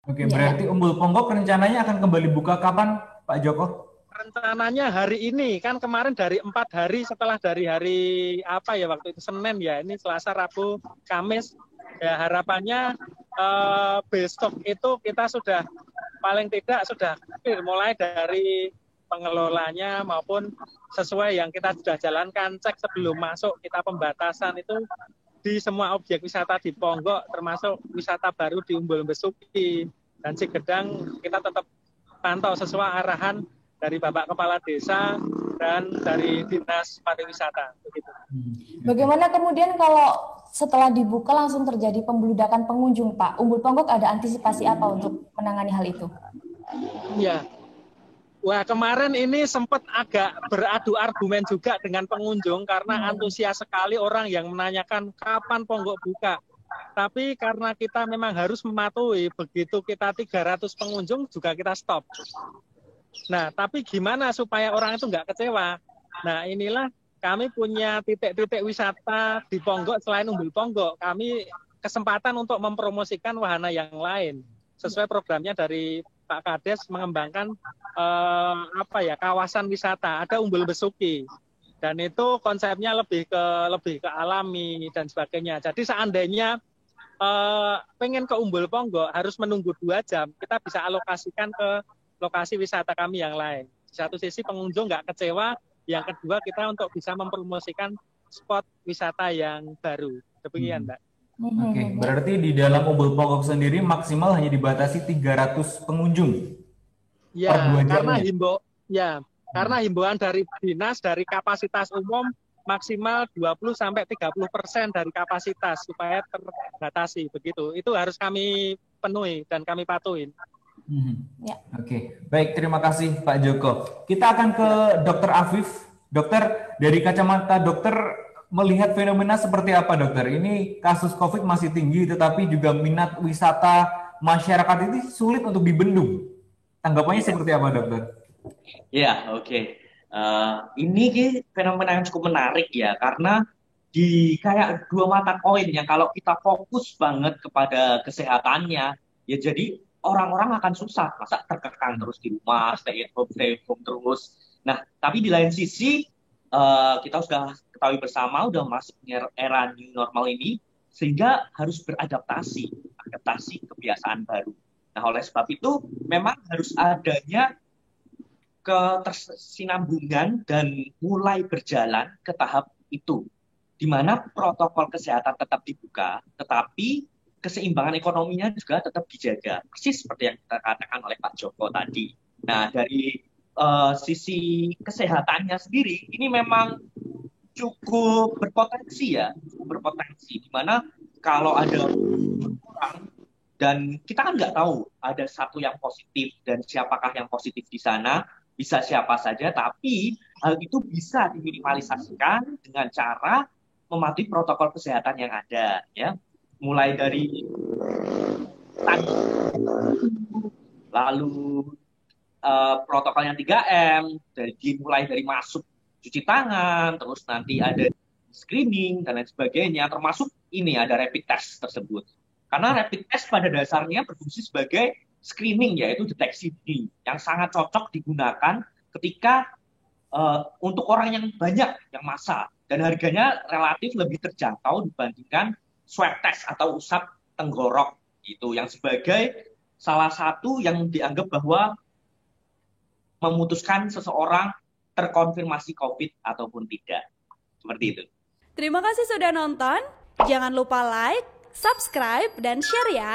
Oke, Ya, ya. berarti Umbul Ponggok rencananya akan kembali buka kapan, Pak Joko? Rencananya hari ini, kan kemarin dari 4 hari setelah dari hari apa ya waktu itu Senin ya, ini Selasa, Rabu, Kamis. Ya harapannya besok itu kita sudah paling tidak sudah mulai dari pengelolanya maupun sesuai yang kita sudah jalankan cek sebelum masuk kita pembatasan itu di semua objek wisata di Ponggok termasuk wisata baru di Umbul Besuki dan Cikidang kita tetap pantau sesuai arahan dari Bapak Kepala Desa dan dari Dinas Pariwisata begitu. Bagaimana kemudian kalau setelah dibuka langsung terjadi pembludakan pengunjung, Pak? Umbul Ponggok ada antisipasi apa untuk menangani hal itu? Ya, wah kemarin ini sempat agak beradu argumen juga dengan pengunjung karena antusias sekali orang yang menanyakan kapan Ponggok buka. Tapi karena kita memang harus mematuhi begitu kita 300 pengunjung juga kita stop. Nah, tapi gimana supaya orang itu nggak kecewa? Nah, inilah kami punya titik-titik wisata di Ponggok selain Umbul Ponggok. Kami kesempatan untuk mempromosikan wahana yang lain. Sesuai programnya dari Pak Kades mengembangkan kawasan wisata. Ada Umbul Besuki. Dan itu konsepnya lebih ke alami dan sebagainya. Jadi seandainya pengen ke Umbul Ponggok harus menunggu 2 jam, kita bisa alokasikan ke lokasi wisata kami yang lain. Di satu sisi pengunjung nggak kecewa, yang kedua kita untuk bisa mempromosikan spot wisata yang baru. Demikian, Mbak. Oke, berarti di dalam Umbul Ponggok sendiri maksimal hanya dibatasi 300 pengunjung per 2 Karena jamnya. karena himbauan dari dinas dari kapasitas umum maksimal 20-30% dari kapasitas supaya terbatasi begitu. Itu harus kami penuhi dan kami patuhin. Ya. Oke, baik, terima kasih Pak Joko. Kita akan ke Dokter Afif. Dokter, dari kacamata dokter melihat fenomena seperti apa, dokter? Ini kasus COVID masih tinggi, tetapi juga minat wisata masyarakat ini sulit untuk dibendung. Tanggapannya seperti apa, dokter? Ya, oke. Ini fenomena yang cukup menarik ya, karena di kayak dua mata koin ya, kalau kita fokus banget kepada kesehatannya, ya jadi orang-orang akan susah, masa terkekang terus di rumah, stay at home terus. Nah, tapi di lain sisi, kita sudah ketahui bersama, udah masuk era new normal ini, sehingga harus adaptasi kebiasaan baru. Nah, oleh sebab itu, memang harus adanya ketersinambungan dan mulai berjalan ke tahap itu, di mana protokol kesehatan tetap dibuka, tetapi keseimbangan ekonominya juga tetap dijaga, persis seperti yang kita katakan oleh Pak Joko tadi. Nah, dari sisi kesehatannya sendiri, ini memang cukup berpotensi ya, di mana kalau ada orang dan kita kan nggak tahu ada satu yang positif dan siapakah yang positif di sana, bisa siapa saja, tapi hal itu bisa diminimalisasikan dengan cara mematuhi protokol kesehatan yang ada, ya. Mulai dari lalu protokol yang 3M, mulai dari masuk cuci tangan, terus nanti ada screening dan lain sebagainya, termasuk ini ada rapid test tersebut. Karena rapid test pada dasarnya berfungsi sebagai screening, yaitu deteksi dini yang sangat cocok digunakan ketika untuk orang yang banyak yang massa dan harganya relatif lebih terjangkau dibandingkan swab test atau usap tenggorok itu yang sebagai salah satu yang dianggap bahwa memutuskan seseorang terkonfirmasi COVID ataupun tidak. Seperti itu. Terima kasih sudah nonton. Jangan lupa like, subscribe, dan share ya.